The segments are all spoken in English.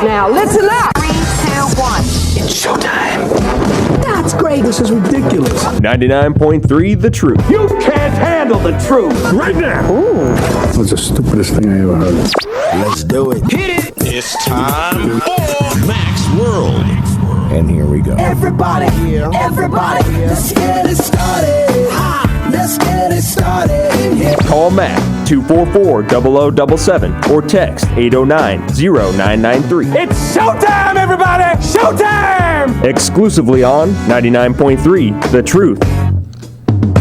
right now, listen up. 3, 2, 1. It's showtime. That's great. This is ridiculous. 99.3 The Truth. You can't handle the truth right now. That was the stupidest thing I ever heard. Let's do it. Hit it. It's time for Max World. And here we go. Everybody, let's get it started. Let's get it started. Call Mac 244-0077 or text 809-0993. It's showtime, everybody! Showtime! Exclusively on 99.3 The Truth.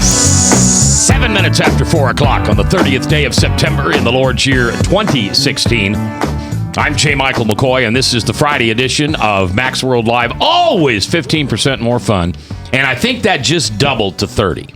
7 minutes after 4 o'clock on the 30th day of September in the Lord's year 2016. I'm J. Michael McCoy, and this is the Friday edition of Max World Live. Always 15% more fun. And I think that just doubled to 30.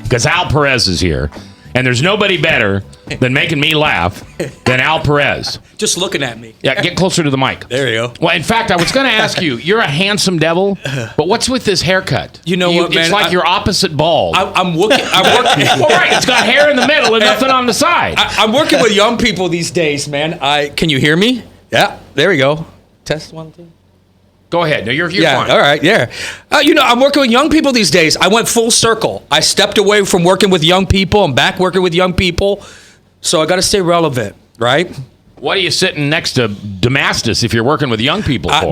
Because Al Perez is here. And there's nobody better than making me laugh than Al Perez. Just looking at me. Yeah, get closer to the mic. There you go. Well, in fact, I was going to ask you, you're a handsome devil, but what's with this haircut? You know what, man? It's like you're opposite bald. I'm working. Well, right, it's got hair in the middle and nothing on the side. I'm working with young people these days, man. Can you hear me? Yeah, there we go. Test 1, 2. Go ahead. No, you're yeah, fine. All right, yeah. I'm working with young people these days. I went full circle. I stepped away from working with young people. I'm back working with young people. So I got to stay relevant, right? What are you sitting next to Damascus if you're working with young people for?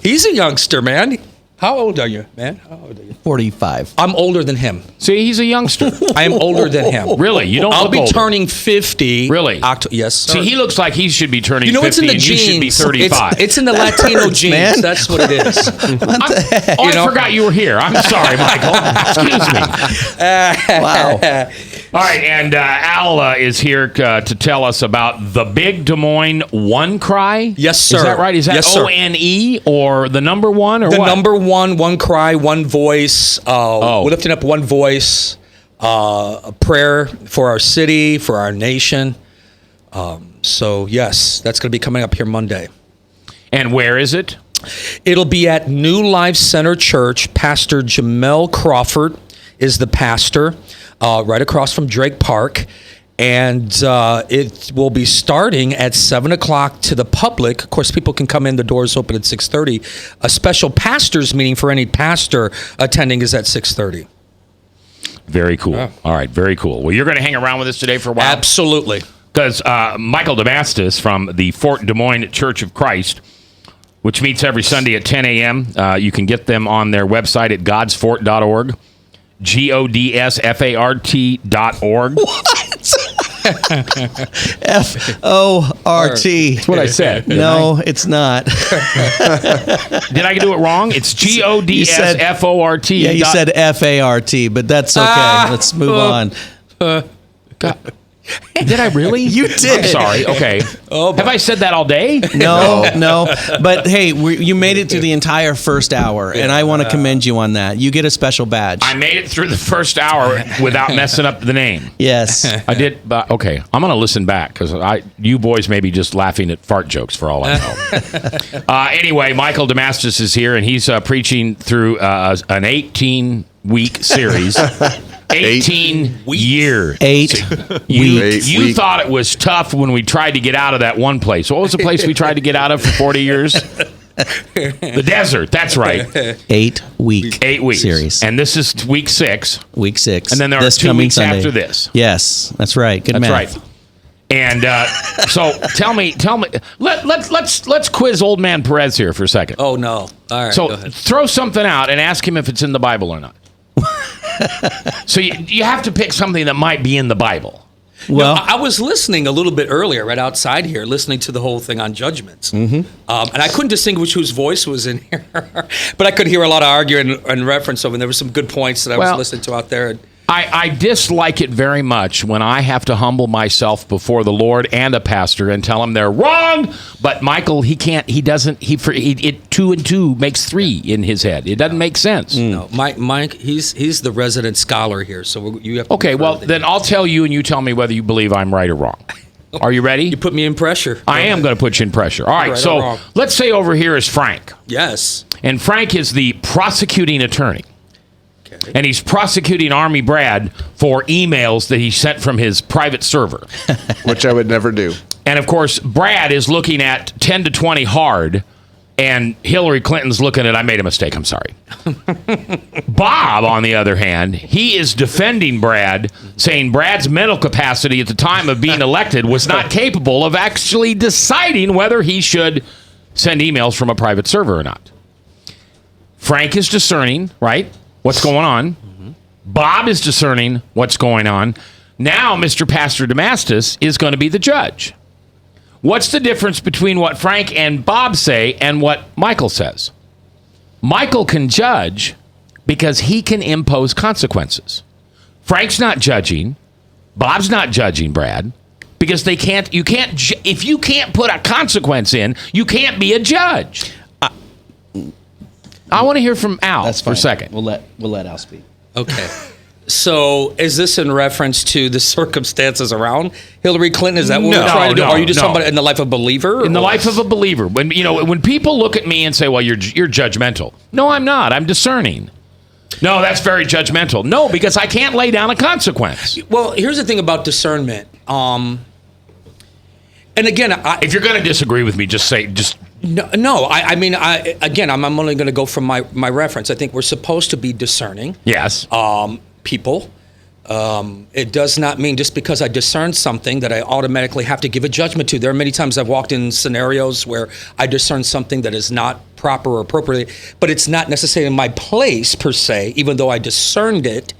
He's a youngster, man. How old are you, man? How old are you? 45. I'm older than him. See, he's a youngster. I am older than him. Really? You don't I'll look be older. turning 50. Really? Yes, sir. See, he looks like he should be turning 50 it's in the and genes. you should be 35. It's in the Latino hurts, genes. man. That's what it is. I forgot you were here. I'm sorry, Michael. Excuse me. Wow. All right, and Al is here to tell us about the Big Des Moines One Cry. Yes, sir. Is that right? Is that Yes, sir. ONE or the number one or The what? number one cry, one voice. We're lifting up one voice, a prayer for our city, for our nation. So, yes, that's going to be coming up here Monday. And where is it? It'll be at New Life Center Church. Pastor Jamel Crawford is the pastor, right across from Drake Park. And it will be starting at 7 o'clock to the public. Of course, people can come in. The doors open at 6:30. A special pastor's meeting for any pastor attending is at 6:30. Very cool. Yeah. All right, very cool. Well, you're going to hang around with us today for a while? Absolutely. Because Michael Damascus from the Fort Des Moines Church of Christ, which meets every Sunday at 10 a.m., you can get them on their website at godsfort.org, GODSFART.org. What? F-O-R-T. That's what I said. No, it's not. Did I do it wrong? It's GODSFORT. Yeah, you said F-A-R-T, but that's okay. Let's move on. Did I really? You did. I'm sorry. Okay. Have I said that all day? No. But hey, you made it through the entire first hour, and I want to commend you on that. You get a special badge. I made it through the first hour without messing up the name. Yes. I did. But okay, I'm going to listen back because you boys may be just laughing at fart jokes for all I know. Anyway, Michael Damascus is here, and he's preaching through an 18-week series. 18 years. 8 weeks. You thought it was tough when we tried to get out of that one place. What was the place we tried to get out of for 40 years? The desert. That's right. 8 week. 8 weeks. Series. And this is week 6. Week 6. And then there are 2 weeks after this. Yes, that's right. Good math. That's right. And so tell me, let's quiz old man Perez here for a second. Oh, no. All right. So go ahead. throw something out and ask him if it's in the Bible or not. So you have to pick something that might be in the Bible. Well, I was listening a little bit earlier, right outside here, listening to the whole thing on judgments. Mm-hmm. And I couldn't distinguish whose voice was in here. But I could hear a lot of arguing and reference of, and there were some good points that I was listening to out there. I dislike it very much when I have to humble myself before the Lord and a pastor and tell him they're wrong. But Michael, he can't. He doesn't. It 2 and 2 makes 3 in his head. It doesn't make sense. No, Mike, he's the resident scholar here. So you have to. Okay, well then I'll tell you, and you tell me whether you believe I'm right or wrong. Are you ready? You put me in pressure. I am going to put you in pressure. All right, so let's say over here is Frank. Yes. And Frank is the prosecuting attorney. And he's prosecuting Army Brad for emails that he sent from his private server. Which I would never do. And of course, Brad is looking at 10 to 20 hard, and Hillary Clinton's looking at, I made a mistake, I'm sorry. Bob, on the other hand, he is defending Brad, saying Brad's mental capacity at the time of being elected was not capable of actually deciding whether he should send emails from a private server or not. Frank is discerning, right? What's going on? Bob is discerning what's going on. Now, Mr. Pastor Damastis is going to be the judge. What's the difference between what Frank and Bob say and what Michael says? Michael can judge because he can impose consequences. Frank's not judging. Bob's not judging Brad because they can't. You can't. If you can't put a consequence in, you can't be a judge. I want to hear from Al That's for a fine. second. We'll let Al speak. Okay. So is this in reference to the circumstances around Hillary Clinton? Is that what we're trying to do? No, Are you just no. talking about in the life of a believer? In the or- life of a believer, when people look at me and say, "Well, you're judgmental," no, I'm not. I'm discerning. No, that's very judgmental. No, because I can't lay down a consequence. Well, here's the thing about discernment. And again, If you're going to disagree with me, just say no. I mean, I'm only going to go from my reference. I think we're supposed to be discerning. yes. People. It does not mean just because I discern something that I automatically have to give a judgment to. There are many times I've walked in scenarios where I discern something that is not proper or appropriate, but it's not necessarily in my place per se, even though I discerned it,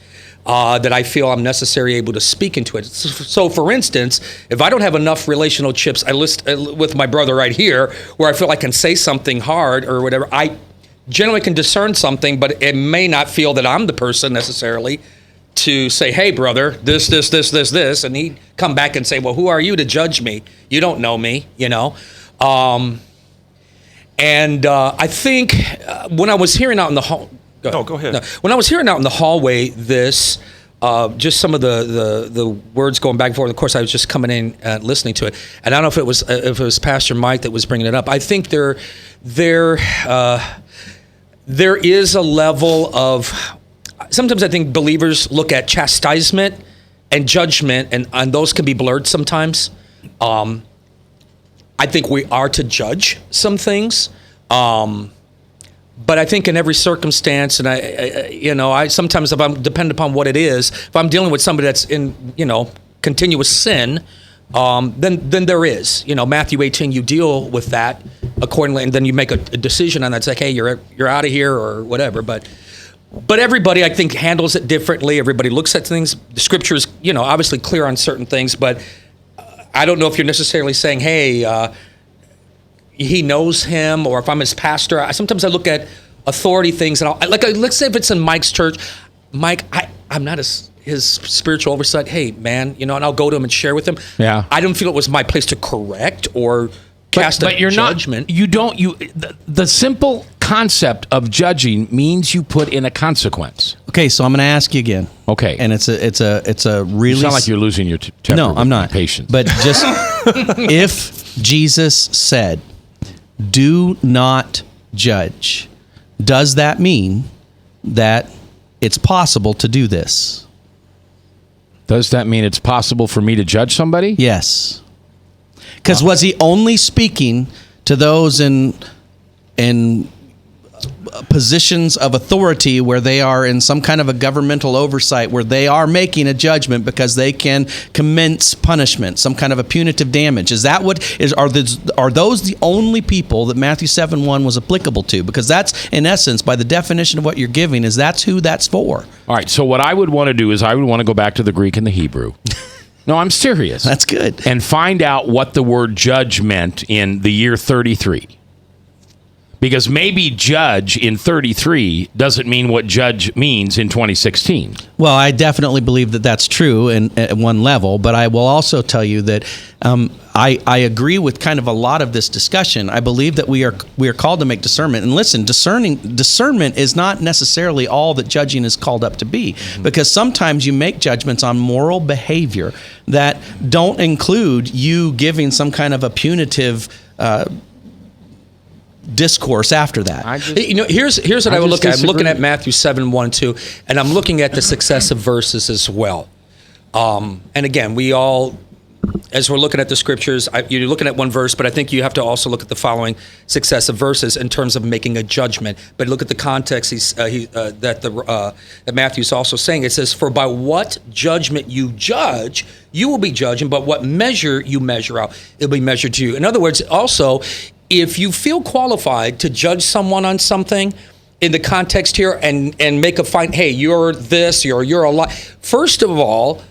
that I feel I'm necessarily able to speak into it. So for instance, if I don't have enough relational chips, I list with my brother right here, where I feel I can say something hard or whatever, I generally can discern something, but it may not feel that I'm the person necessarily to say, hey, brother, this, and he'd come back and say, well, who are you to judge me? You don't know me, you know? I think when I was hearing out in the hall... go ahead. No, when I was hearing out in the hallway this, just some of the words going back and forth, of course, I was just coming in and listening to it. And I don't know if it was Pastor Mike that was bringing it up. I think there is a level of... Sometimes I think believers look at chastisement and judgment, and those can be blurred sometimes. I think we are to judge some things, but I think in every circumstance, and I sometimes if I'm dependent upon what it is, if I'm dealing with somebody that's in continuous sin, then there is Matthew 18. You deal with that accordingly, and then you make a decision on that. It's like, hey, you're out of here or whatever, But everybody, I think, handles it differently. Everybody looks at things. The scripture is, obviously clear on certain things, but I don't know if you're necessarily saying, hey, he knows him, or if I'm his pastor. Sometimes I look at authority things, and let's say if it's in Mike's church, Mike, I'm not his spiritual oversight. Hey, man, and I'll go to him and share with him. Yeah. I don't feel it was my place to correct or cast a judgment. The simple concept of judging means you put in a consequence. Okay, so I'm going to ask you again. Okay. And it's a really You sound like you're losing your temper. No, I'm not. Patience. But just if Jesus said, "Do not judge," does that mean that it's possible to do this? Does that mean it's possible for me to judge somebody? Yes. Because was he only speaking to those in positions of authority where they are in some kind of a governmental oversight, where they are making a judgment because they can commence punishment, some kind of a punitive damage? Is that are those the only people that Matthew 7:1 was applicable to? Because that's, in essence, by the definition of what you're giving, that's who that's for. All right, so what I would want to do is I would want to go back to the Greek and the Hebrew. No, I'm serious. That's good. And find out what the word judge meant in the year 33. Because maybe judge in 33 doesn't mean what judge means in 2016. Well, I definitely believe that that's true at one level, but I will also tell you that I agree with kind of a lot of this discussion. I believe that we are called to make discernment. And listen, discernment is not necessarily all that judging is called up to be, because sometimes you make judgments on moral behavior that don't include you giving some kind of a punitive discourse after that. Here's what I would look at. I'm looking at Matthew 7:1-2, and I'm looking at the successive verses as well. And again, we all, as we're looking at the scriptures, you're looking at one verse, but I think you have to also look at the following successive verses in terms of making a judgment. But look at the context that Matthew's also saying. It says, "For by what judgment you judge, you will be judged, and by what measure you measure out, it'll be measured to you." In other words, also, if you feel qualified to judge someone on something in the context here and make a fine, hey, you're this, you're a lot. First of all,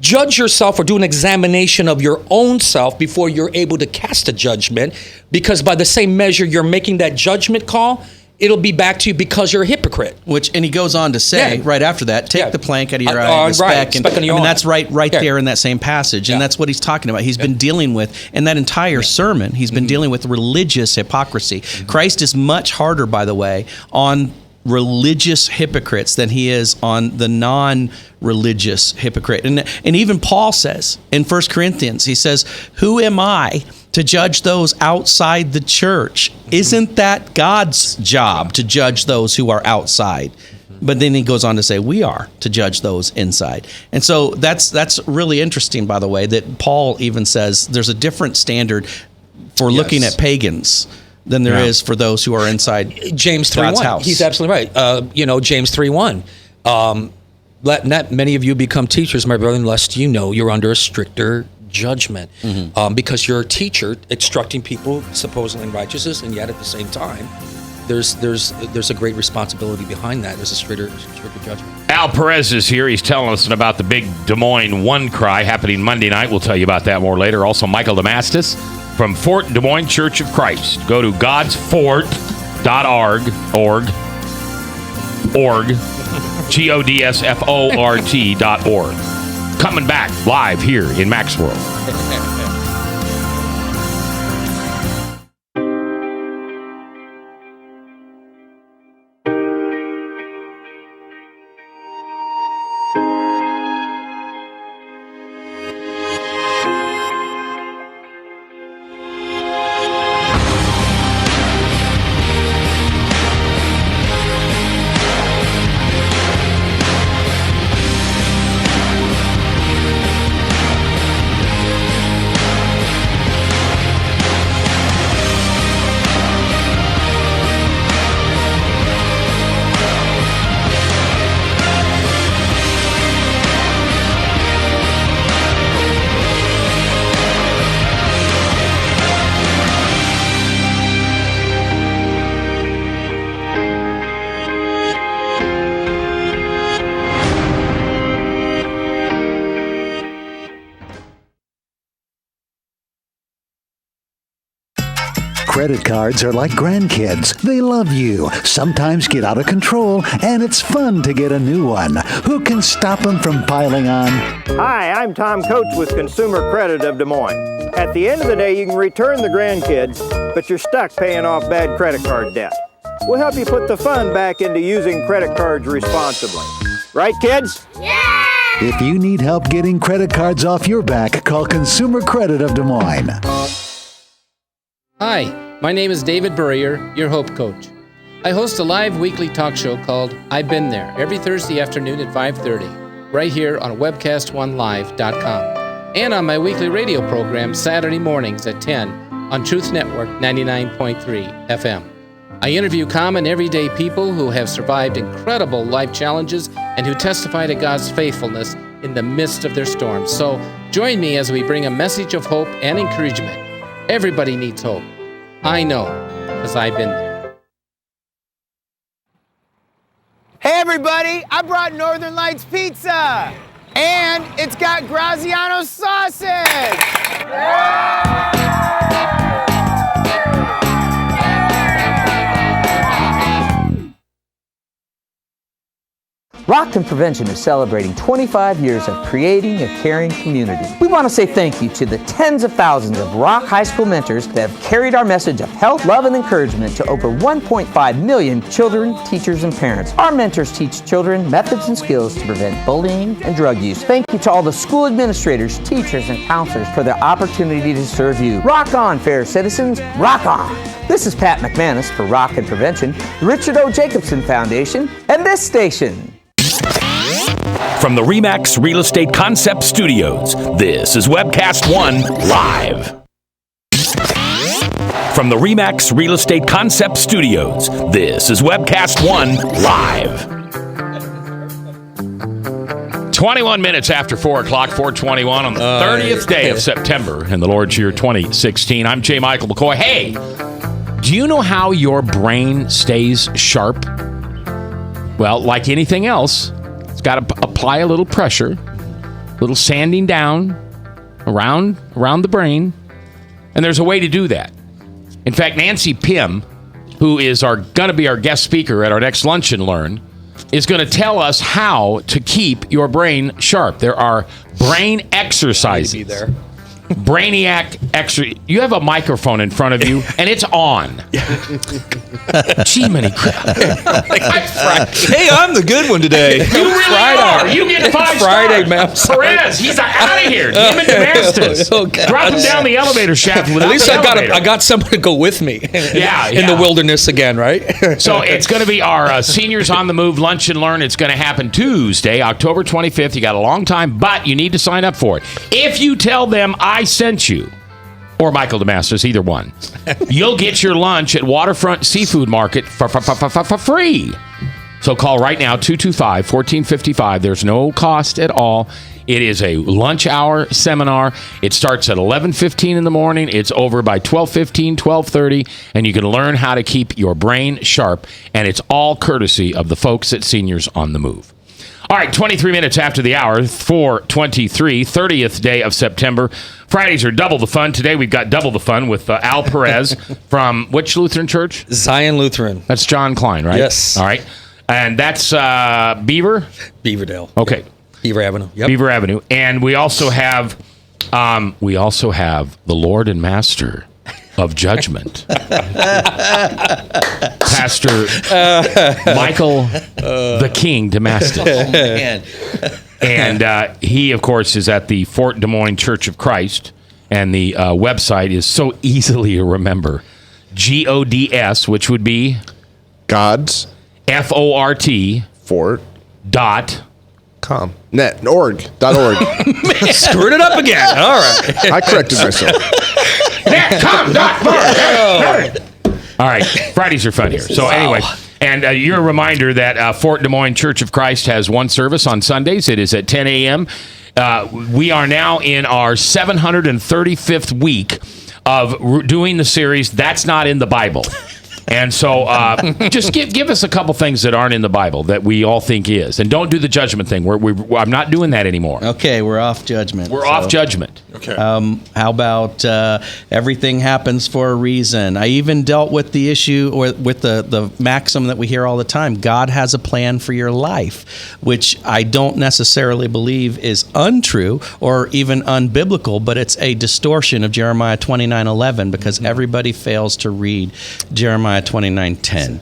judge yourself or do an examination of your own self before you're able to cast a judgment, because by the same measure you're making that judgment call, it'll be back to you because you're a hypocrite. And he goes on to say right after that, take the plank out of your eye, the right, speck, and that's right there in that same passage, and that's what he's talking about. He's been dealing with, in that entire sermon, he's been dealing with religious hypocrisy. Christ is much harder, by the way, on religious hypocrites than he is on the non-religious hypocrite. And even Paul says in 1 Corinthians, he says, "Who am I to judge those outside the church? Isn't that God's job to judge those who are outside?" But then he goes on to say, we are to judge those inside. And so that's really interesting, by the way, that Paul even says there's a different standard for looking at pagans than there is for those who are inside James God's 3:1. house. He's absolutely right. James 3:1. Let not many of you become teachers, my brethren, lest you know you're under a stricter judgment. Because you're a teacher instructing people supposedly in righteousness, and yet at the same time, there's a great responsibility behind that. There's a stricter judgment. Al Perez is here. He's telling us about the big Des Moines One Cry happening Monday night. We'll tell you about that more later. Also, Michael Damastis from Fort Des Moines Church of Christ. Go to godsfort.org, GODSFORT.org. Coming back live here in Max World. Credit cards are like grandkids. They love you, sometimes get out of control, and it's fun to get a new one. Who can stop them from piling on? Hi, I'm Tom Coates with Consumer Credit of Des Moines. At the end of the day, you can return the grandkids, but you're stuck paying off bad credit card debt. We'll help you put the fun back into using credit cards responsibly. Right, kids? Yeah! If you need help getting credit cards off your back, call Consumer Credit of Des Moines. Hi, my name is David Burrier, your Hope Coach. I host a live weekly talk show called I've Been There every Thursday afternoon at 5:30, right here on webcast1live.com, and on my weekly radio program Saturday mornings at 10 on Truth Network 99.3 FM. I interview common everyday people who have survived incredible life challenges and who testify to God's faithfulness in the midst of their storms. So join me as we bring a message of hope and encouragement. Everybody needs hope. I know, because I've been there. Hey everybody, I brought Northern Lights Pizza! And it's got Graziano sausage! Rock and Prevention is celebrating 25 years of creating a caring community. We want to say thank you to the tens of thousands of Rock High School mentors that have carried our message of health, love, and encouragement to over 1.5 million children, teachers, and parents. Our mentors teach children methods and skills to prevent bullying and drug use. Thank you to all the school administrators, teachers, and counselors for their opportunity to serve you. Rock on, fair citizens. Rock on. This is Pat McManus for Rock and Prevention, the Richard O. Jacobson Foundation, and this station. From the RE/MAX Real Estate Concept Studios, this is Webcast One Live. From the RE/MAX Real Estate Concept Studios, this is Webcast One Live. 21 minutes after 4 o'clock, 4:21 on the 30th day of September in the Lord's year 2016. I'm J. Michael McCoy. Hey, do you know how your brain stays sharp? Well, like anything else, it's got to apply a little pressure, a little sanding down around the brain, and there's a way to do that. In fact, Nancy Pym, who is going to be our guest speaker at our next Lunch and Learn, is going to tell us how to keep your brain sharp. There are brain exercises. Brainiac exercise. You have a microphone in front of you, and it's on. Gee, many crap. Hey, I'm the good one today. You really are. You get 5 Friday, stars. Perez, he's out of here. Him and Damascus. Drop him down the elevator shaft. At least I got someone to go with me. In the wilderness again, right? So it's going to be our Seniors on the Move Lunch and Learn. It's going to happen Tuesday, October 25th. You got a long time, but you need to sign up for it. If you tell them I sent you, or Michael Damascus, either one, you'll get your lunch at Waterfront Seafood Market for free. So call right now, 225-1455. There's no cost at all. It is a lunch hour seminar. It starts at 11:15 in the morning. It's over by 12:15, 12:30, and you can learn how to keep your brain sharp, and it's all courtesy of the folks at Seniors on the Move. All right, 23 minutes after the hour, 4:23, 30th day of September. Fridays are double the fun. Today we've got double the fun with Al Perez from which Lutheran church? Zion Lutheran. That's John Klein, right? Yes. All right. And that's Beaverdale. Okay. Yep. Beaver Avenue. Yep. Beaver Avenue. And we also have the Lord and Master of Judgment, Pastor Michael the King Damascus. Oh, man. And he, of course, is at the Fort Des Moines Church of Christ, and the website is so easily to remember. GODS, which would be God's FORT Fort .com. .org. Screwed it up again. All right. I corrected myself. All right, Fridays are fun here. So anyway, and your reminder that Fort Des Moines Church of Christ has one service on Sundays. It is at 10 a.m. We are now in our 735th week of doing the series That's Not in the Bible. And so just give us a couple things that aren't in the Bible that we all think is. And don't do the judgment thing. I'm not doing that anymore. Okay, we're off judgment. We're off judgment. Okay. How about everything happens for a reason? I even dealt with the issue or with the maxim that we hear all the time. God has a plan for your life, which I don't necessarily believe is untrue or even unbiblical, but it's a distortion of Jeremiah 29:11 because everybody fails to read Jeremiah 29:10.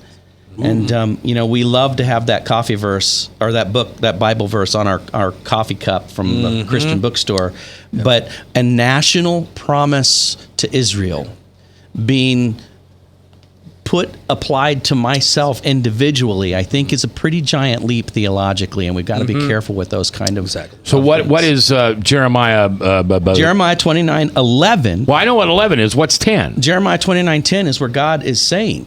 And we love to have that coffee verse or that Bible verse on our coffee cup from the Christian bookstore. Yep. But a national promise to Israel being applied to myself individually, I think is a pretty giant leap theologically, and we've got to be careful with those kind of. So what is Jeremiah? Jeremiah 29:11. Well, I know what 11 is. What's 10? Jeremiah 29:10 is where God is saying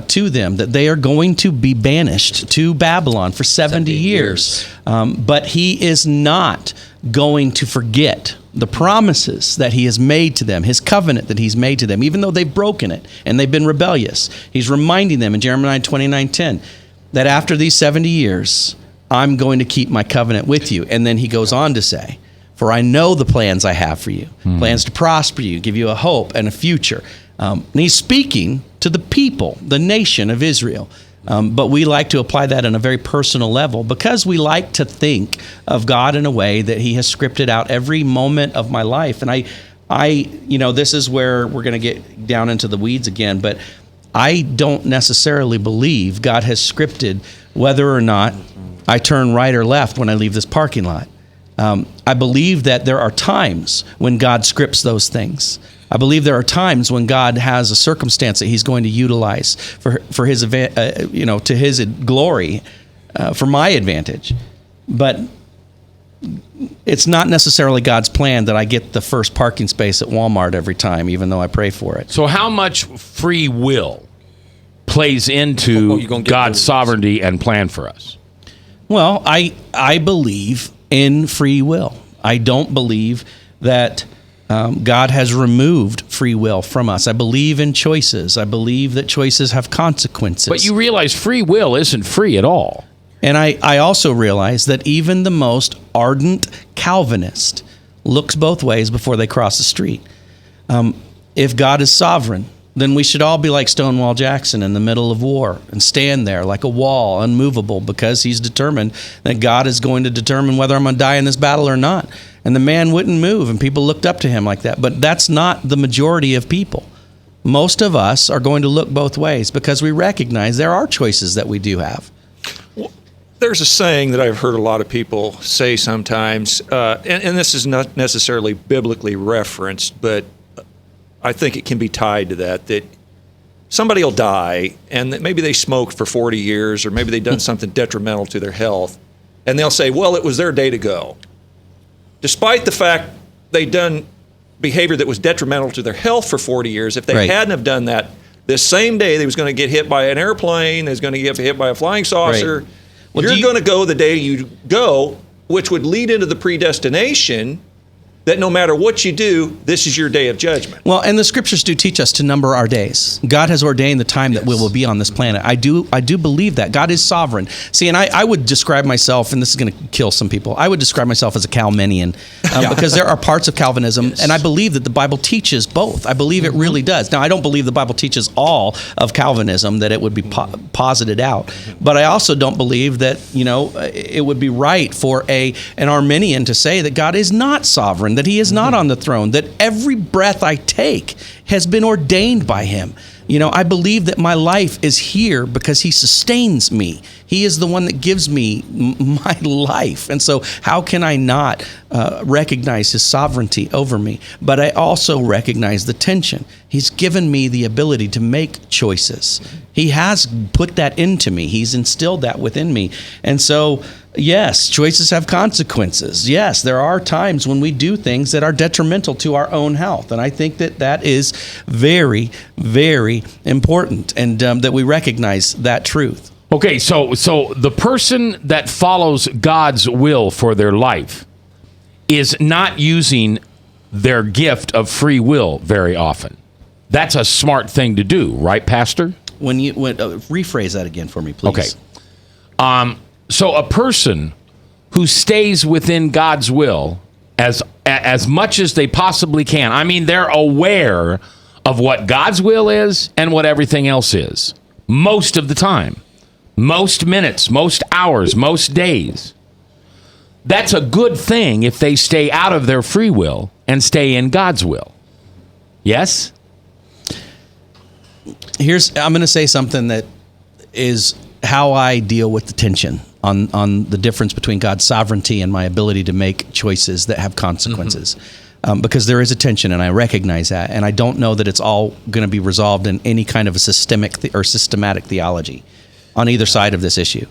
to them that they are going to be banished to Babylon for 70 years. But he is not going to forget the promises that he has made to them, his covenant that he's made to them, even though they've broken it and they've been rebellious. He's reminding them in Jeremiah 29:10 that after these 70 years, I'm going to keep my covenant with you. And then he goes on to say, for I know the plans I have for you, plans to prosper you, give you a hope and a future. And he's speaking to the people, the nation of Israel. But we like to apply that on a very personal level because we like to think of God in a way that he has scripted out every moment of my life. And I this is where we're going to get down into the weeds again, but I don't necessarily believe God has scripted whether or not I turn right or left when I leave this parking lot. I believe that there are times when God scripts those things. I believe there are times when God has a circumstance that he's going to utilize for his to his glory, for my advantage. But it's not necessarily God's plan that I get the first parking space at Walmart every time, even though I pray for it. So how much free will plays into God's sovereignty and plan for us? Well, I believe in free will. I don't believe that God has removed free will from us. I believe in choices. I believe that choices have consequences. But you realize free will isn't free at all. And I also realize that even the most ardent Calvinist looks both ways before they cross the street. If God is sovereign, then we should all be like Stonewall Jackson in the middle of war and stand there like a wall, unmovable, because he's determined that God is going to determine whether I'm going to die in this battle or not. And the man wouldn't move, and people looked up to him like that. But that's not the majority of people. Most of us are going to look both ways because we recognize there are choices that we do have. There's a saying that I've heard a lot of people say sometimes, and this is not necessarily biblically referenced, but I think it can be tied to that somebody will die and that maybe they smoked for 40 years or maybe they've done something detrimental to their health, and they'll say, well, it was their day to go. Despite the fact they'd done behavior that was detrimental to their health for 40 years, if they hadn't have done that, this same day they was going to get hit by an airplane, they was going to get hit by a flying saucer. Right. Well, you're going to go the day you go, which would lead into the predestination that no matter what you do, this is your day of judgment. Well, and the scriptures do teach us to number our days. God has ordained the time that we will be on this planet. I do believe that. God is sovereign. See, and I would describe myself, and this is going to kill some people, I would describe myself as a Calminian because there are parts of Calvinism, and I believe that the Bible teaches both. I believe it really does. Now, I don't believe the Bible teaches all of Calvinism, that it would be posited out. But I also don't believe that, it would be right for an Arminian to say that God is not sovereign, that he is not on the throne, that every breath I take has been ordained by him. I believe that my life is here because he sustains me. He is the one that gives me my life. And so how can I not recognize his sovereignty over me? But I also recognize the tension. He's given me the ability to make choices. He has put that into me. He's instilled that within me. And so, yes, choices have consequences. Yes, there are times when we do things that are detrimental to our own health. And I think that is very, very important, and that we recognize that truth. Okay, so the person that follows God's will for their life is not using their gift of free will very often. That's a smart thing to do, right, Pastor? Rephrase that again for me, please. Okay. So a person who stays within God's will as much as they possibly can. I mean, they're aware of what God's will is and what everything else is most of the time. Most minutes, most hours, most days. That's a good thing if they stay out of their free will and stay in God's will. Yes? I'm going to say something that is how I deal with the tension on the difference between God's sovereignty and my ability to make choices that have consequences. Because there is a tension, and I recognize that. And I don't know that it's all going to be resolved in any kind of a systematic theology on either side of this issue.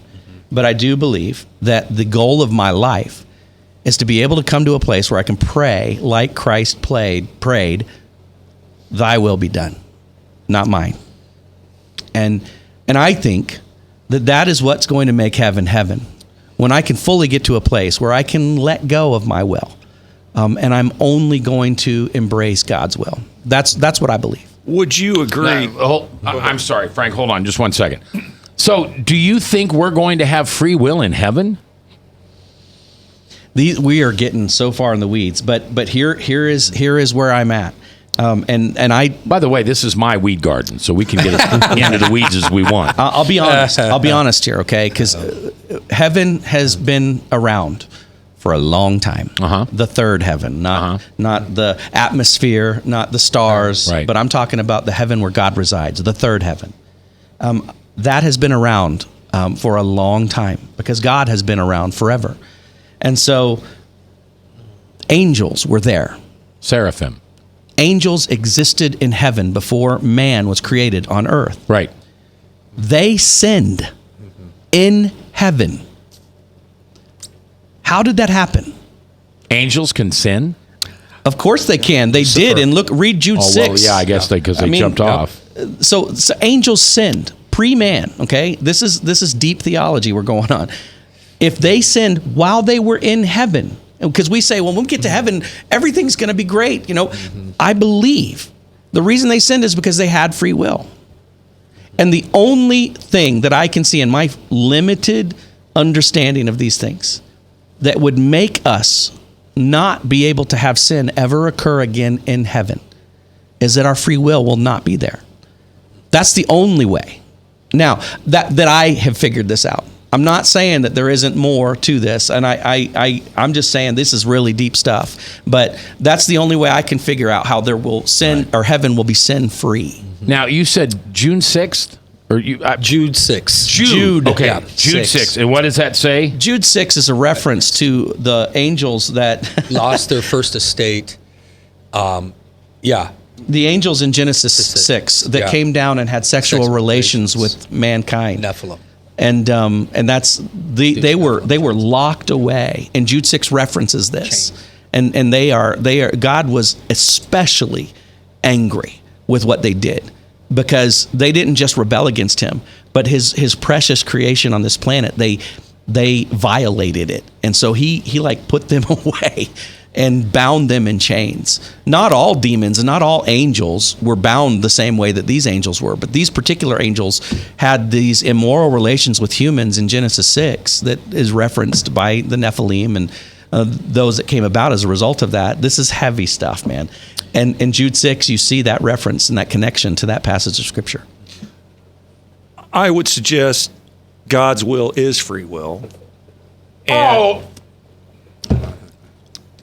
But I do believe that the goal of my life is to be able to come to a place where I can pray like Christ prayed, thy will be done, not mine. And I think that is what's going to make heaven heaven, when I can fully get to a place where I can let go of my will, and I'm only going to embrace God's will. That's what I believe. Would you agree? I'm sorry, Frank, hold on just 1 second. So do you think we're going to have free will in heaven? We are getting so far in the weeds, but here is where I'm at. And I, by the way, this is my weed garden, so we can get as into the weeds as we want. I'll be honest. I'll be honest here, okay? Because heaven has been around for a long time. The third heaven, not the atmosphere, not the stars, but I'm talking about the heaven where God resides, the third heaven. That has been around for a long time because God has been around forever. And so angels were there. Seraphim. Angels existed in heaven before man was created on earth. Right. They sinned in heaven. How did that happen? Angels can sin? Of course they can. They did. And read Jude 6. Well, yeah, I guess because they jumped off. So angels sinned pre-man, okay? This is deep theology we're going on. If they sinned while they were in heaven, because we say, well, when we get to heaven, everything's going to be great. I believe the reason they sinned is because they had free will. And the only thing that I can see in my limited understanding of these things that would make us not be able to have sin ever occur again in heaven is that our free will not be there. That's the only way. Now, that I have figured this out. I'm not saying that there isn't more to this, and I'm just saying this is really deep stuff. But that's the only way I can figure out how there will sin or heaven will be sin free. Now you said June 6th, or Jude 6. Jude. Okay, Yeah, Jude 6. And what does that say? Jude 6 is a reference to the angels that lost their first estate. The angels in Genesis 6 that came down and had sexual relations with mankind. Nephilim. And that's they were locked away, and Jude 6 references this, and they are God was especially angry with what they did because they didn't just rebel against him, but his precious creation on this planet they violated it, and so he put them away and bound them in chains. Not all demons and not all angels were bound the same way that these angels were, but these particular angels had these immoral relations with humans in Genesis 6 that is referenced by the Nephilim and those that came about as a result of that. This is heavy stuff, man. And in Jude 6, you see that reference and that connection to that passage of Scripture. I would suggest God's will is free will.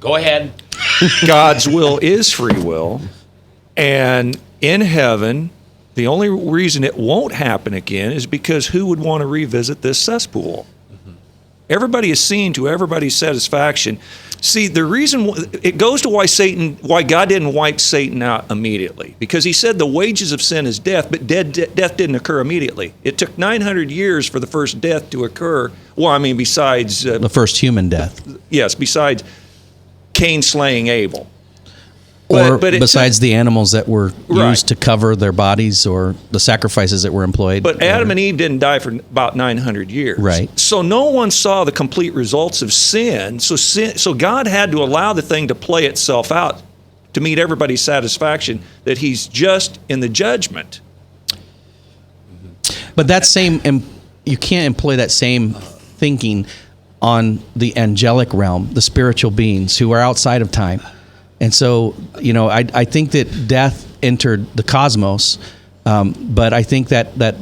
Go ahead. God's will is free will. And in heaven, the only reason it won't happen again is because who would want to revisit this cesspool? Everybody is seen to everybody's satisfaction. See, the reason it goes to why God didn't wipe Satan out immediately, because he said the wages of sin is death, but death didn't occur immediately. It took 900 years for the first death to occur. Well, I mean, besides the first human death. Yes, besides Cain slaying Abel. Or besides the animals that were used to cover their bodies or the sacrifices that were employed. But Adam and Eve didn't die for about 900 years. Right. So no one saw the complete results of sin. So God had to allow the thing to play itself out to meet everybody's satisfaction that he's just in the judgment. But that you can't employ that same thinking on the angelic realm, the spiritual beings who are outside of time. And so, I think that death entered the cosmos, but I think that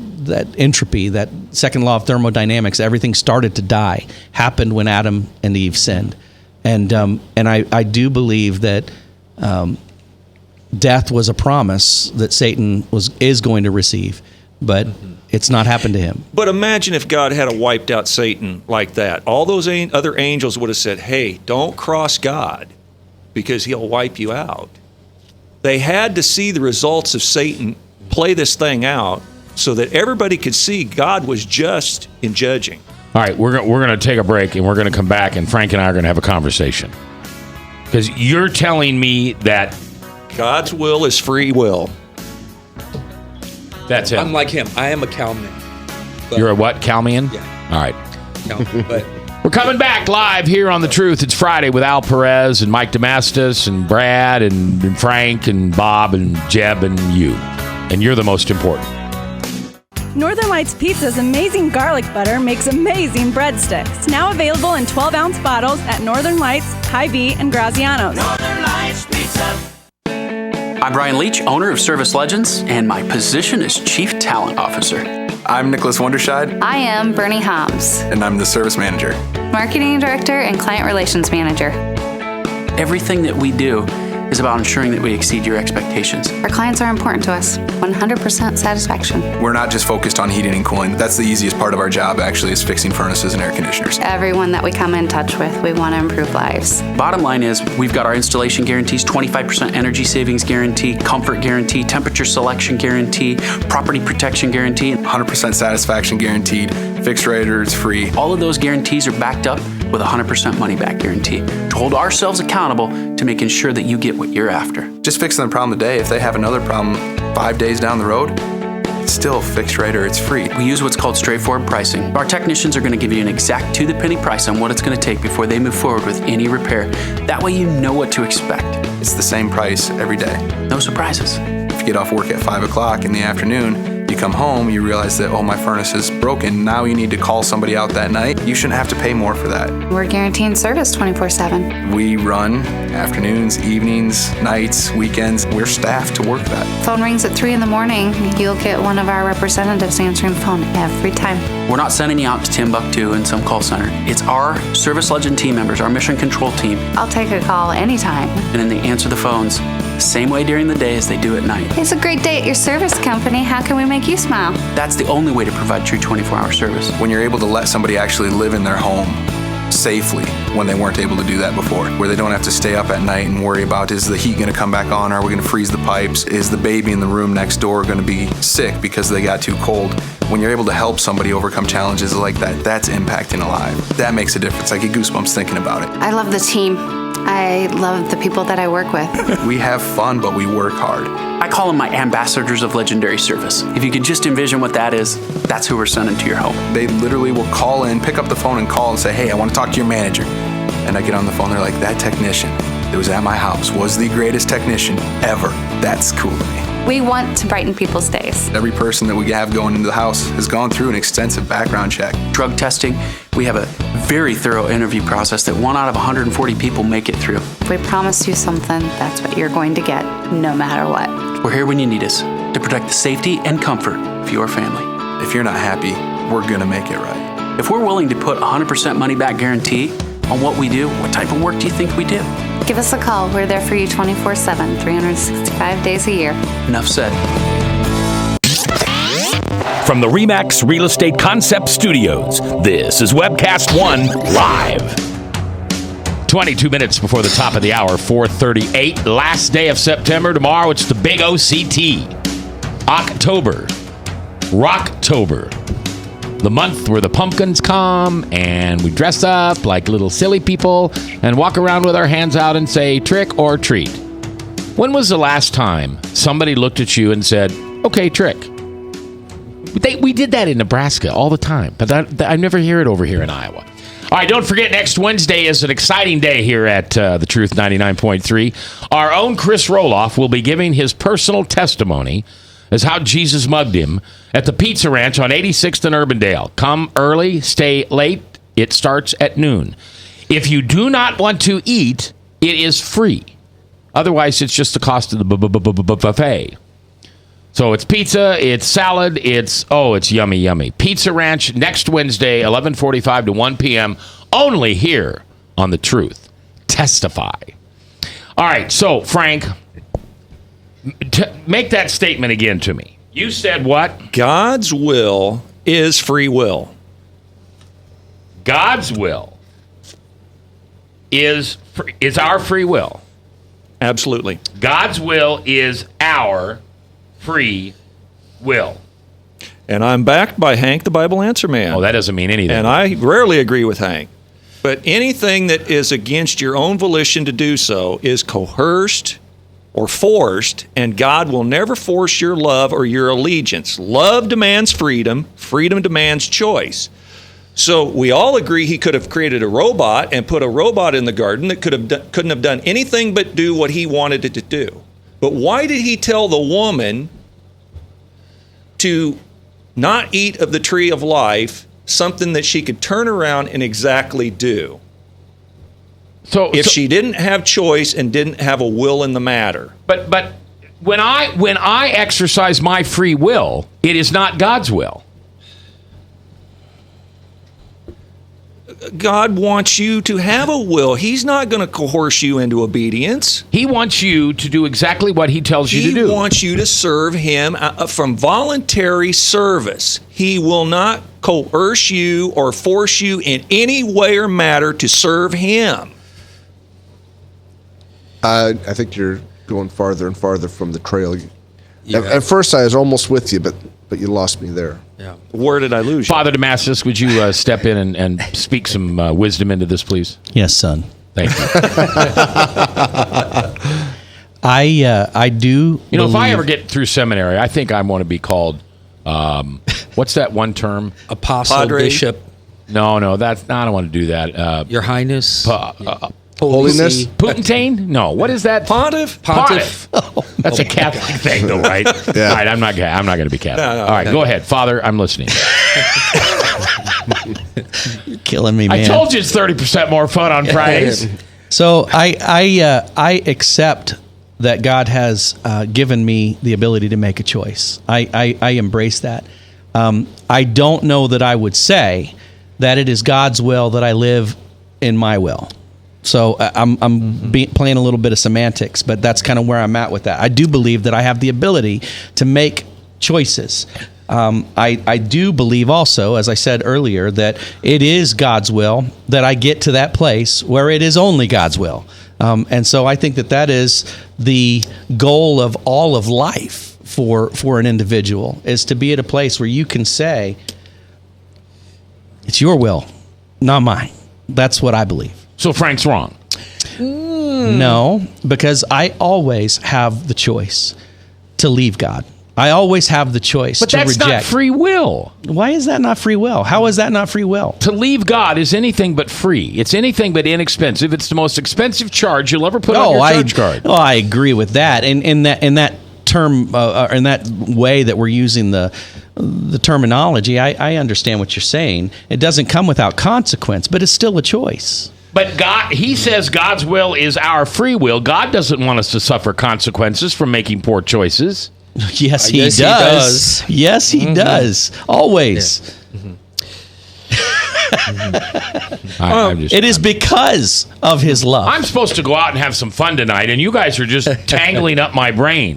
entropy, that second law of thermodynamics, everything started to die, happened when Adam and Eve sinned. And I do believe that death was a promise that Satan is going to receive, but it's not happened to him. But imagine if God had wiped out Satan like that. All those other angels would have said, hey, don't cross God, because he'll wipe you out. They had to see the results of Satan play this thing out so that everybody could see God was just in judging. All right, we're going to take a break, and we're going to come back, and Frank and I are going to have a conversation. Because you're telling me that God's will is free will. That's it. I'm like him. I am a cowman. You're a what? Cowman? Yeah. All right. Cowman, but we're coming back live here on The Truth. It's Friday with Al Perez and Mike Damastis and Brad and Frank and Bob and Jeb and you. And you're the most important. Northern Lights Pizza's amazing garlic butter makes amazing breadsticks. Now available in 12-ounce bottles at Northern Lights, Hy-Vee, and Graziano's. Northern Lights Pizza. I'm Brian Leach, owner of Service Legends, and my position is Chief Talent Officer. I'm Nicholas Wonderscheid. I am Bernie Homs. And I'm the Service Manager. Marketing Director and Client Relations Manager. Everything that we do is about ensuring that we exceed your expectations. Our clients are important to us. 100% satisfaction. We're not just focused on heating and cooling. That's the easiest part of our job, actually, is fixing furnaces and air conditioners. Everyone that we come in touch with, we want to improve lives. Bottom line is, we've got our installation guarantees, 25% energy savings guarantee, comfort guarantee, temperature selection guarantee, property protection guarantee. 100% satisfaction guaranteed, fixed rate or it's free. All of those guarantees are backed up with a 100% money-back guarantee to hold ourselves accountable to making sure that you get what you're after. Just fixing the problem today. If they have another problem 5 days down the road, it's still fixed right or it's free. We use what's called straightforward pricing. Our technicians are going to give you an exact to-the-penny price on what it's going to take before they move forward with any repair. That way you know what to expect. It's the same price every day. No surprises. If you get off work at 5 o'clock in the afternoon, you come home, you realize that, oh, my furnace is broken. Now you need to call somebody out that night. You shouldn't have to pay more for that. We're guaranteeing service 24/7. We run afternoons, evenings, nights, weekends. We're staffed to work that. Phone rings at 3 in the morning. You'll get one of our representatives answering the phone every time. We're not sending you out to Timbuktu in some call center. It's our Service Legend team members, our mission control team. I'll take a call anytime. And then they answer the phones the same way during the day as they do at night. It's a great day at your service company. How can we make you smile? That's the only way to provide true 24-hour service. When you're able to let somebody actually live in their home safely when they weren't able to do that before, where they don't have to stay up at night and worry about, is the heat going to come back on? Are we going to freeze the pipes? Is the baby in the room next door going to be sick because they got too cold? When you're able to help somebody overcome challenges like that, that's impacting a life. That makes a difference. I get goosebumps thinking about it. I love the team. I love the people that I work with. We have fun, but we work hard. I call them my ambassadors of legendary service. If you could just envision what that is, that's who we're sending to your home. They literally will call in, pick up the phone and call and say, hey, I want to talk to your manager. And I get on the phone, they're like, that technician that was at my house was the greatest technician ever. That's cool to me. We want to brighten people's days. Every person that we have going into the house has gone through an extensive background check. Drug testing, we have a very thorough interview process that 1 out of 140 people make it through. If we promise you something, that's what you're going to get, no matter what. We're here when you need us to protect the safety and comfort of your family. If you're not happy, we're going to make it right. If we're willing to put 100% money-back guarantee on what we do, what type of work do you think we do? Give us a call. We're there for you 24/7, 365 days a year. Enough said. From the RE/MAX Real Estate Concept Studios, this is Webcast One Live. 22 minutes before the top of the hour, 4:38. Last day of September. Tomorrow it's the big OCT. October. Rocktober. The month where the pumpkins come and we dress up like little silly people and walk around with our hands out and say trick or treat. When was the last time somebody looked at you and said, okay, trick? We did that in Nebraska all the time, but I never hear it over here in Iowa. All right, don't forget, next Wednesday is an exciting day here at The Truth 99.3. Our own Chris Roloff will be giving his personal testimony as how Jesus mugged him at the Pizza Ranch on 86th and Urbandale. Come early, stay late. It starts at noon. If you do not want to eat, it is free. Otherwise, it's just the cost of the buffet. So it's pizza, it's salad, it's yummy, yummy. Pizza Ranch next Wednesday, 11:45 to 1 p.m., only here on The Truth. Testify. All right, so, Frank, make that statement again to me. You said what? God's will is free will. God's will is our free will. Absolutely. God's will is our free will. And I'm backed by Hank, the Bible Answer Man. Oh, that doesn't mean anything. And I rarely agree with Hank. But anything that is against your own volition to do so is coerced or forced, and God will never force your love or your allegiance. Love demands freedom. Freedom demands choice. So we all agree he could have created a robot and put a robot in the garden that couldn't have done anything but do what he wanted it to do. But why did he tell the woman to not eat of the tree of life, something that she could turn around and exactly do? So she didn't have choice and didn't have a will in the matter. But when I exercise my free will, it is not God's will. God wants you to have a will. He's not going to coerce you into obedience. He wants you to do exactly what he tells you to do. He wants you to serve him from voluntary service. He will not coerce you or force you in any way or matter to serve him. I think you're going farther and farther from the trail. At first, I was almost with you, but but you lost me there. Yeah. Where did I lose you? Father Damascus, would you step in and speak some wisdom into this, please? Yes, son. Thank you. I do. You know, if I ever get through seminary, I think I want to be called, what's that one term? Apostle, Padre? bishop. No, I don't want to do that. Your Highness. Holiness? Putintain? No, what is that? Pontiff? That's a Catholic thing, though, right? Yeah. All right, I'm not going to be Catholic. No, All right, go ahead. Father, I'm listening. You're killing me, man. I told you it's 30% more fun on Fridays. So I accept that God has given me the ability to make a choice. I embrace that. I don't know that I would say that it is God's will that I live in my will. So I'm playing a little bit of semantics, but that's kind of where I'm at with that. I do believe that I have the ability to make choices. I do believe also, as I said earlier, that it is God's will that I get to that place where it is only God's will. And so I think that is the goal of all of life for an individual, is to be at a place where you can say, it's your will, not mine. That's what I believe. So Frank's wrong. No, because I always have the choice to leave God. I always have the choice to reject. But that's not free will. Why is that not free will? How is that not free will? To leave God is anything but free. It's anything but inexpensive. It's the most expensive charge you'll ever put on your charge card. Oh, I agree with that. And in that term, in that way that we're using the terminology, I understand what you're saying. It doesn't come without consequence, but it's still a choice. But God, he says God's will is our free will. God doesn't want us to suffer consequences from making poor choices. Yes, he does. Yes, he does. Always. It is because of his love. I'm supposed to go out and have some fun tonight, and you guys are just tangling up my brain.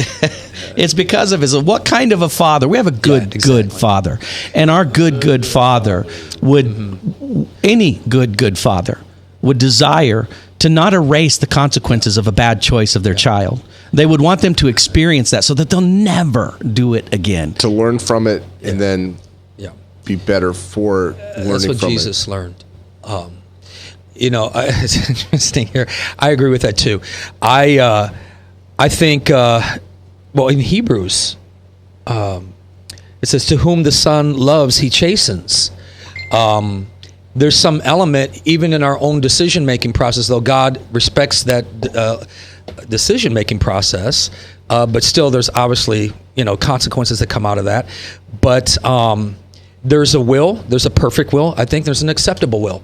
It's because of his. What kind of a father? We have a good father, and our good father would any good father would desire to not erase the consequences of a bad choice of their child. They would want them to experience that so that they'll never do it again. To learn from it and then be better for learning from it. That's what Jesus learned. It's interesting here. I agree with that too. I think, in Hebrews, it says, to whom the Son loves, he chastens. There's some element, even in our own decision-making process, though God respects that decision-making process, but still there's obviously, consequences that come out of that. But there's a will, there's a perfect will. I think there's an acceptable will.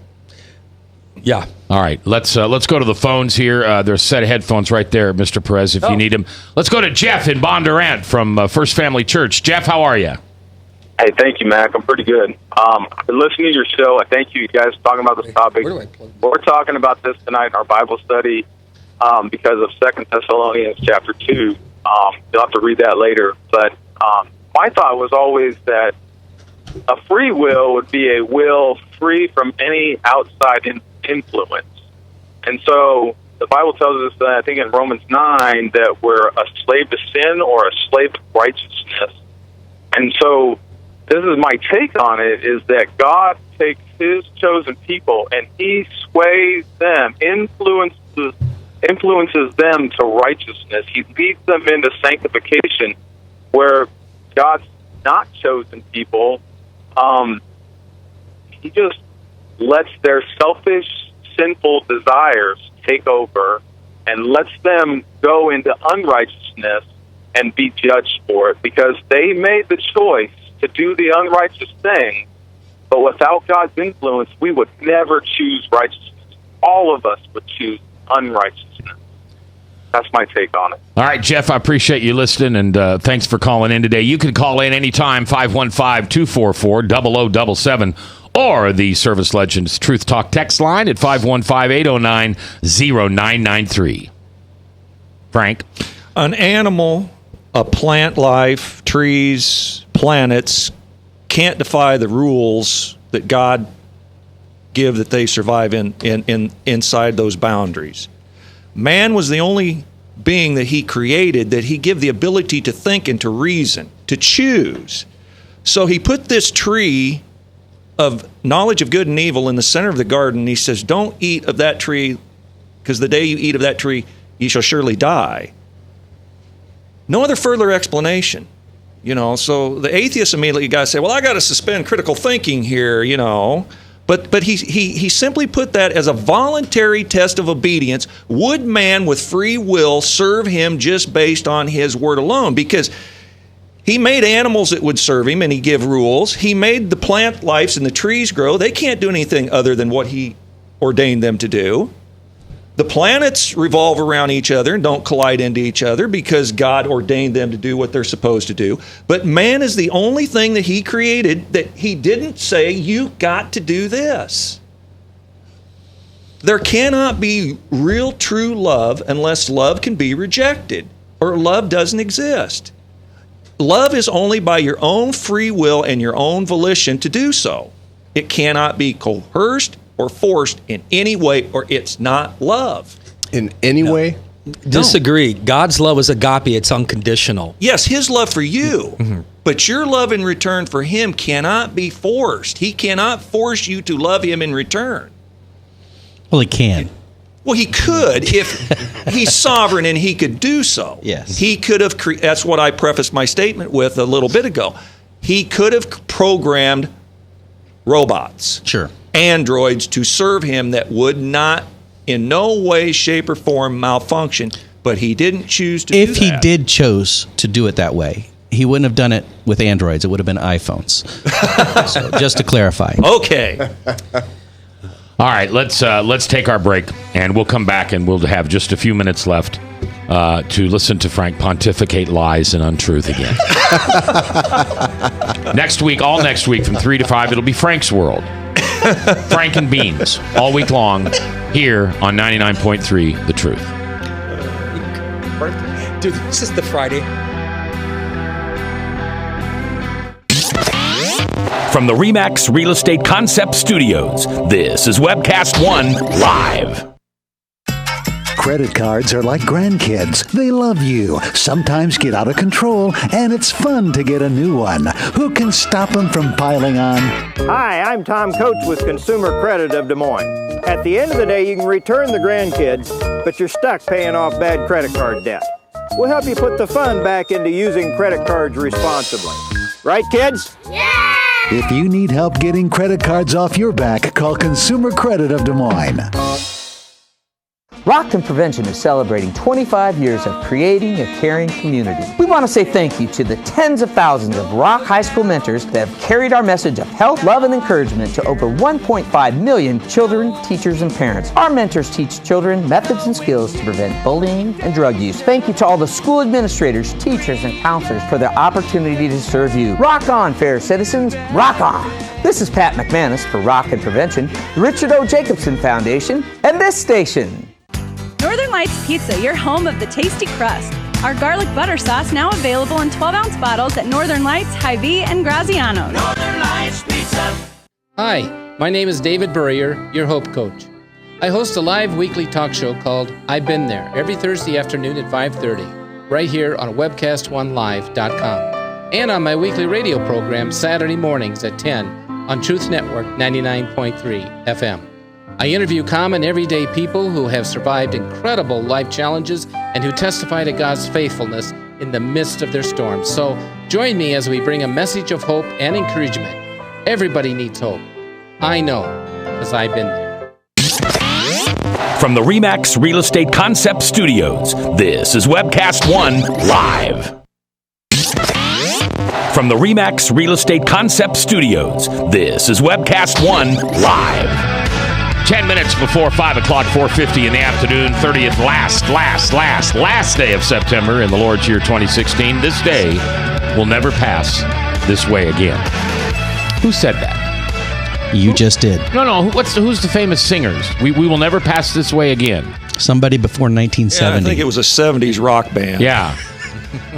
Yeah. All right, let's go to the phones here. There's a set of headphones right there, Mr. Perez, if you need them. Let's go to Jeff in Bondurant from First Family Church. Jeff, how are you? Hey, thank you, Mac. I'm pretty good. I've been listening to your show. I thank you guys for talking about this topic. We're talking about this tonight in our Bible study because of 2 Thessalonians chapter 2. You'll have to read that later. But my thought was always that a free will would be a will free from any outside influence. And so the Bible tells us that, I think in Romans 9, that we're a slave to sin or a slave to righteousness. And so this is my take on it, is that God takes his chosen people and he sways them, influences them to righteousness. He leads them into sanctification, where God's not chosen people, he just lets their selfish, sinful desires take over and lets them go into unrighteousness and be judged for it, because they made the choice to do the unrighteous thing. But without God's influence, we would never choose righteousness. All of us would choose unrighteousness. That's my take on it. All right, Jeff, I appreciate you listening, and thanks for calling in today. You can call in anytime, 515-244-0077, or the Service Legends Truth Talk text line at 515-809-0993. Frank? An animal, a plant life, trees, planets, can't defy the rules that God give that they survive inside those boundaries. Man was the only being that he created that he give the ability to think and to reason, to choose. So he put this tree of knowledge of good and evil in the center of the garden. He says, don't eat of that tree, because the day you eat of that tree, you shall surely die. No other further explanation. So the atheists immediately got to say, well, I got to suspend critical thinking here, But he simply put that as a voluntary test of obedience. Would man with free will serve him just based on his word alone? Because he made animals that would serve him, and he gave rules. He made the plant lives and the trees grow. They can't do anything other than what he ordained them to do. The planets revolve around each other and don't collide into each other because God ordained them to do what they're supposed to do. But man is the only thing that he created that he didn't say, you got to do this. There cannot be real, true love unless love can be rejected, or love doesn't exist. Love is only by your own free will and your own volition to do so. It cannot be coerced or forced in any way, or it's not love. In any way? Disagree. God's love is agape. It's unconditional. Yes, his love for you. But your love in return for him cannot be forced. He cannot force you to love him in return. Well, he can. Well, he could if he's sovereign and he could do so. Yes. He could have, that's what I prefaced my statement with a little bit ago. He could have programmed robots, androids, to serve him that would not in no way, shape, or form malfunction, but he didn't choose to do that. If he did chose to do it that way, he wouldn't have done it with Androids. It would have been iPhones. So, just to clarify. Okay. All right, let's take our break, and we'll come back, and we'll have just a few minutes left to listen to Frank pontificate lies and untruth again. Next week, all next week from 3 to 5, it'll be Frank's World. Frank and Beans, all week long, here on 99.3 The Truth. Dude, this is the Friday. From the RE/MAX Real Estate Concept Studios, this is Webcast One Live. Credit cards are like grandkids. They love you, sometimes get out of control, and it's fun to get a new one. Who can stop them from piling on? Hi, I'm Tom Coach with Consumer Credit of Des Moines. At the end of the day, you can return the grandkids, but you're stuck paying off bad credit card debt. We'll help you put the fun back into using credit cards responsibly. Right, kids? Yeah! If you need help getting credit cards off your back, call Consumer Credit of Des Moines. Rockton Prevention is celebrating 25 years of creating a caring community. We want to say thank you to the tens of thousands of Rock High School mentors that have carried our message of health, love, and encouragement to over 1.5 million children, teachers, and parents. Our mentors teach children methods and skills to prevent bullying and drug use. Thank you to all the school administrators, teachers, and counselors for their opportunity to serve you. Rock on, fair citizens. Rock on. This is Pat McManus for Rockton Prevention, the Richard O. Jacobson Foundation, and this station. Northern Lights Pizza, your home of the tasty crust. Our garlic butter sauce now available in 12-ounce bottles at Northern Lights, Hy-Vee, and Graziano's. Northern Lights Pizza. Hi, my name is David Burrier, your Hope Coach. I host a live weekly talk show called I've Been There every Thursday afternoon at 5:30, right here on webcast1live.com, and on my weekly radio program Saturday mornings at 10 on Truth Network 99.3 FM. I interview common everyday people who have survived incredible life challenges and who testify to God's faithfulness in the midst of their storms. So join me as we bring a message of hope and encouragement. Everybody needs hope. I know, because I've been there. From the RE/MAX Real Estate Concept Studios, this is Webcast One Live. From the RE/MAX Real Estate Concept Studios, this is Webcast One Live. 10 minutes before 5 o'clock, 4:50 in the afternoon, 30th, last day of September in the Lord's year 2016. This day will never pass this way again. Who said that? You just did. No. Who's the famous singers? We will never pass this way again. Somebody before 1970. Yeah, I think it was a 70s rock band. Yeah.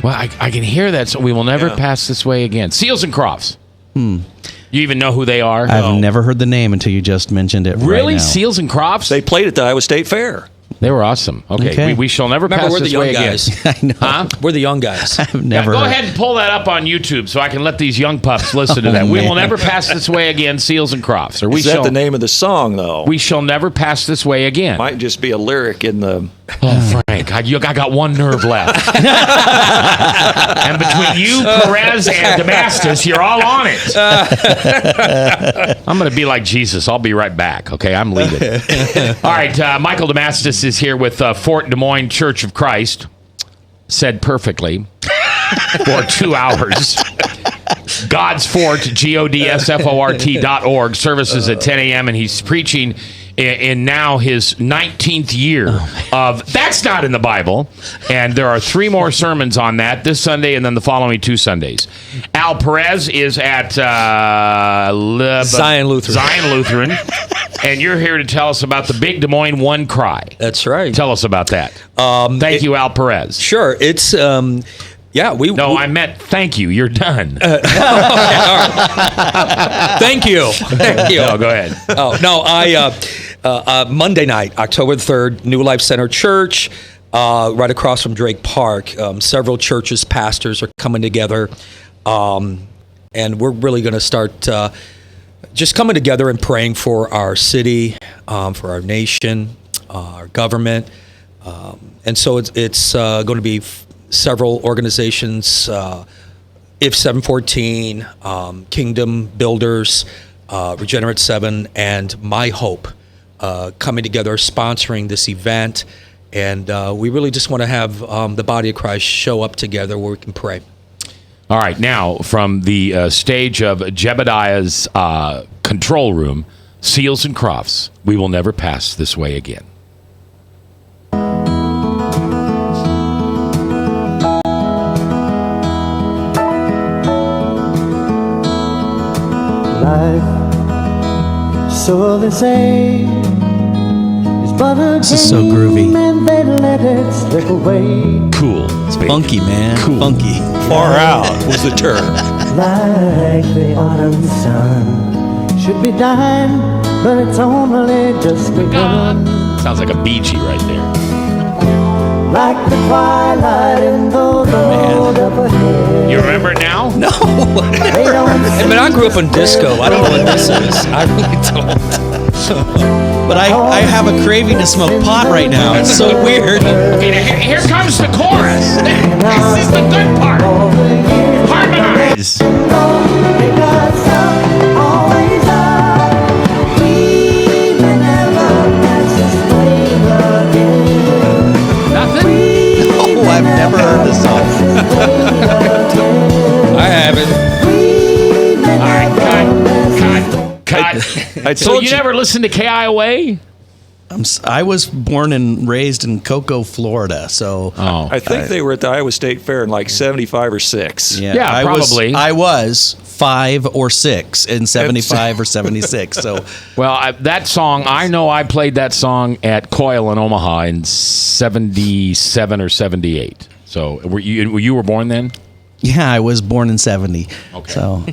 Well, I can hear that. So we will never pass this way again. Seals and Crofts. You even know who they are? I've never heard the name until you just mentioned it. Really? Right now. Seals and Crofts? They played at the Iowa State Fair. They were awesome. Okay. We shall never Remember, pass we're the this young way guys. again. I know. Huh? We're the young guys. I've never. Go ahead and pull that up on YouTube so I can let these young pups listen to that. We will never pass this way again, Seals and Crofts. Or we Is that shall, the name of the song, though? We shall never pass this way again. Might just be a lyric in the... Oh, Frank, I got one nerve left. And between you, Perez, and Damascus, you're all on it. I'm going to be like Jesus. I'll be right back. Okay, I'm leaving. All right, Michael Damascus is here with Fort Des Moines Church of Christ. Said perfectly. For 2 hours. God's Fort, GODSFORT.org. Services at 10 a.m. and he's preaching in now his 19th year of that's not in the Bible. And there are 3 more sermons on that this Sunday and then the following 2 Sundays. Al Perez is at Zion Lutheran. And you're here to tell us about the Big Des Moines One Cry. That's right. Tell us about that. Thank you, Al Perez. Sure. It's yeah, I meant thank you. You're done. Thank you. No, go ahead. Monday night, October the 3rd, New Life Center Church, right across from Drake Park. Several churches, pastors are coming together, and we're really going to start just coming together and praying for our city, for our nation, our government, and so it's going to be several organizations, If 714, Kingdom Builders, Regenerate 7, and My Hope coming together, sponsoring this event. And we really just want to have the body of Christ show up together where we can pray. All right, now from the stage of Jebediah's control room, Seals and Crofts, we will never pass this way again. Life, so they say, is but a This is so groovy. and they let it slip away. Cool. It's funky, man. Cool. Funky. Far out was the term. Like the autumn sun should be dying, but it's only just begun. Sounds like a Bee Gee right there. Like the twilight in the road up ahead. You remember it now? No. I mean, I grew up in disco. I don't know what this is. I really don't. But I have a craving to smoke pot right now. It's so weird. Okay, here comes the chorus. This is the good part. Harmonize. Oh, I've never heard this song. I haven't. All right, cut. So you never listened to KIOA? I was born and raised in Cocoa, Florida. So I think they were at the Iowa State Fair in like 75 or 6. Yeah, I probably. I was 5 or 6 in 75 or 76. So, well, that song, I know I played that song at Coil in Omaha in 77 or 78. So you were born then? yeah, I was born in 70. Okay. So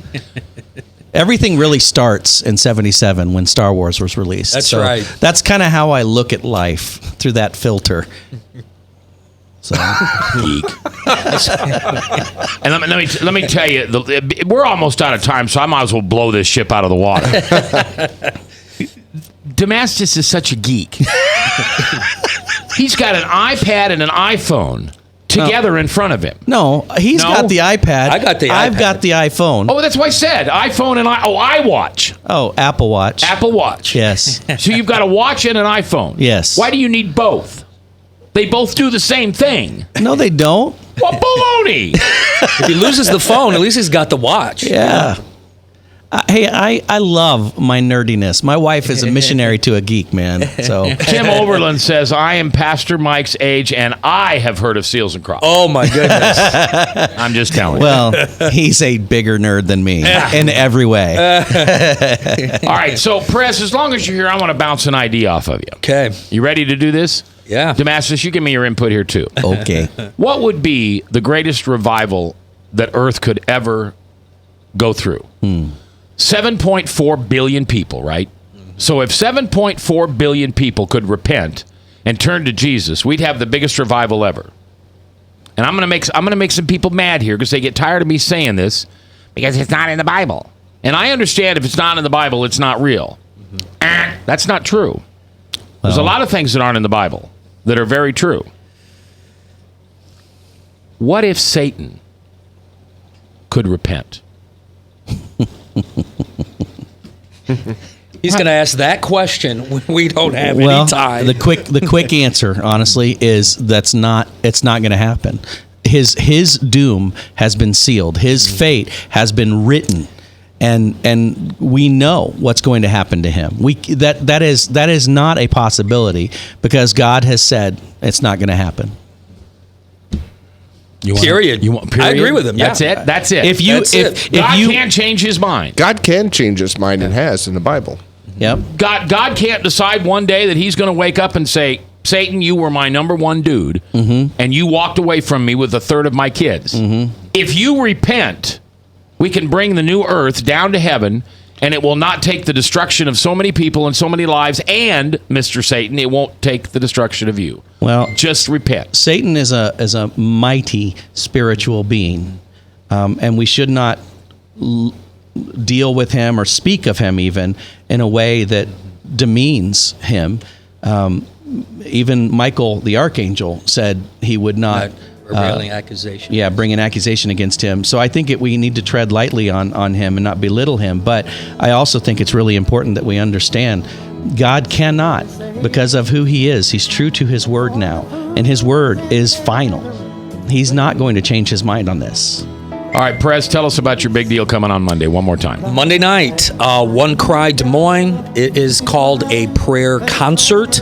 everything really starts in 77 when Star Wars was released. That's So right. That's kind of how I look at life through that filter. So Geek. And let me tell you, we're almost out of time, so I might as well blow this ship out of the water. Damascus is such a geek. He's got an iPad and an iPhone together in front of him. No, he's got the iPad. I got the I've iPad. got the iPhone. Oh, that's what I said. iPhone and iWatch. Oh, Apple Watch. Apple Watch. Yes. So you've got a watch and an iPhone. Yes. Why do you need both? They both do the same thing. No, they don't. What baloney? If he loses the phone, at least he's got the watch. Yeah. Hey, I love my nerdiness. My wife is a missionary to a geek, man. So Tim Overland says, I am Pastor Mike's age, and I have heard of Seals and Crofts. Oh, my goodness. I'm just telling you. well, he's a bigger nerd than me in every way. All right, so, Press, as long as you're here, I want to bounce an idea off of you. Okay. You ready to do this? Yeah. Damascus, you give me your input here, too. Okay. What would be the greatest revival that Earth could ever go through? 7.4 billion people, right? So if 7.4 billion people could repent and turned to Jesus, we'd have the biggest revival ever. And I'm going to make some people mad here because they get tired of me saying this because it's not in the Bible. And I understand if it's not in the Bible, it's not real. That's not true. There's a lot of things that aren't in the Bible that are very true. What if Satan could repent? He's going to ask that question when we don't have any time. The quick answer, honestly, is it's not going to happen. His doom has been sealed. His fate has been written. And we know what's going to happen to him. That is not a possibility because God has said it's not going to happen. Period. I agree with him. That's it. That's it. If God can't change his mind. God can change his mind and has in the Bible. Yep. God can't decide one day that he's going to wake up and say, Satan, you were my number one dude, and you walked away from me with a third of my kids. If you repent, we can bring the new earth down to heaven, and it will not take the destruction of so many people and so many lives, and, Mr. Satan, it won't take the destruction of you. Well, just repent. Satan is a mighty spiritual being, and we should not deal with him or speak of him even in a way that demeans him. Even Michael, the archangel, said he would not railing accusation. Yeah, bring an accusation against him. So I think we need to tread lightly on him and not belittle him. But I also think it's really important that we understand God cannot, because of who he is. He's true to his word now, and his word is final. He's not going to change his mind on this. All right, Perez, tell us about your big deal coming on Monday one more time. Monday night, One Cry Des Moines. It is called a prayer concert.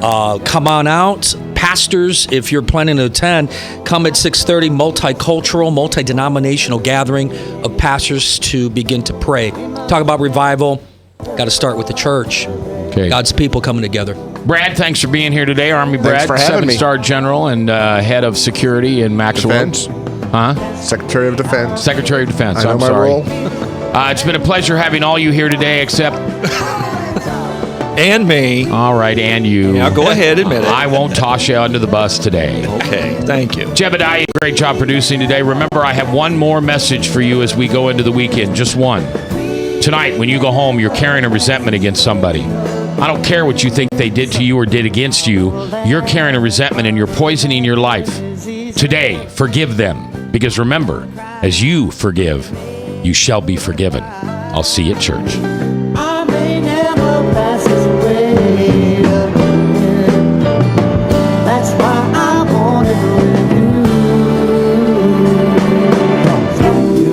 Come on out. Pastors, if you're planning to attend, come at 6:30, multicultural, multi-denominational gathering of pastors to begin to pray. Talk about revival. Got to start with the church. Okay. God's people coming together. Brad, thanks for being here today. Army Brad, Thanks for having me. 7-star general and head of security in Maxwell. Defense. Huh? Secretary of Defense. Secretary of Defense. I know I'm my sorry. role. It's been a pleasure having all you here today, except... And me. All right, and you. Now go ahead, admit it. I won't toss you under the bus today. Okay, thank you. Jebediah, great job producing today. Remember, I have one more message for you as we go into the weekend. Just one. Tonight, when you go home, you're carrying a resentment against somebody. I don't care what you think they did to you or did against you. You're carrying a resentment and you're poisoning your life. Today, forgive them. Because remember, as you forgive, you shall be forgiven. I'll see you at church.